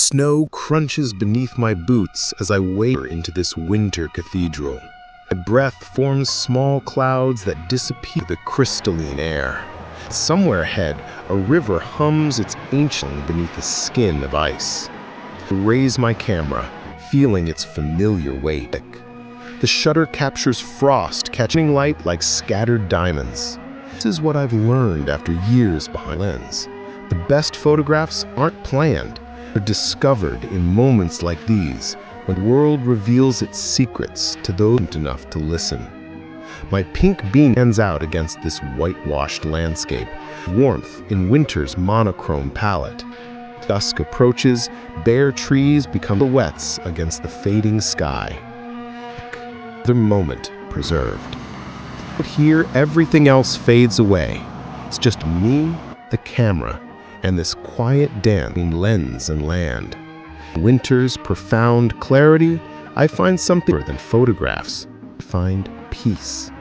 Snow crunches beneath my boots as I wade into this winter cathedral. My breath forms small clouds that disappear in the crystalline air. Somewhere ahead, a river hums its ancient beneath a skin of ice. I raise my camera, feeling its familiar weight. The shutter captures frost, catching light like scattered diamonds. This is what I've learned after years behind the lens. The best photographs aren't planned. They're discovered in moments like these, when the world reveals its secrets to those enough to listen. My pink beam stands out against this whitewashed landscape, warmth in winter's monochrome palette. Dusk approaches, bare trees become silhouettes against the fading sky. The moment preserved. But here, everything else fades away. It's just me, the camera, and this quiet dance between lens and land. In winter's profound clarity, I find something more than photographs. I find peace.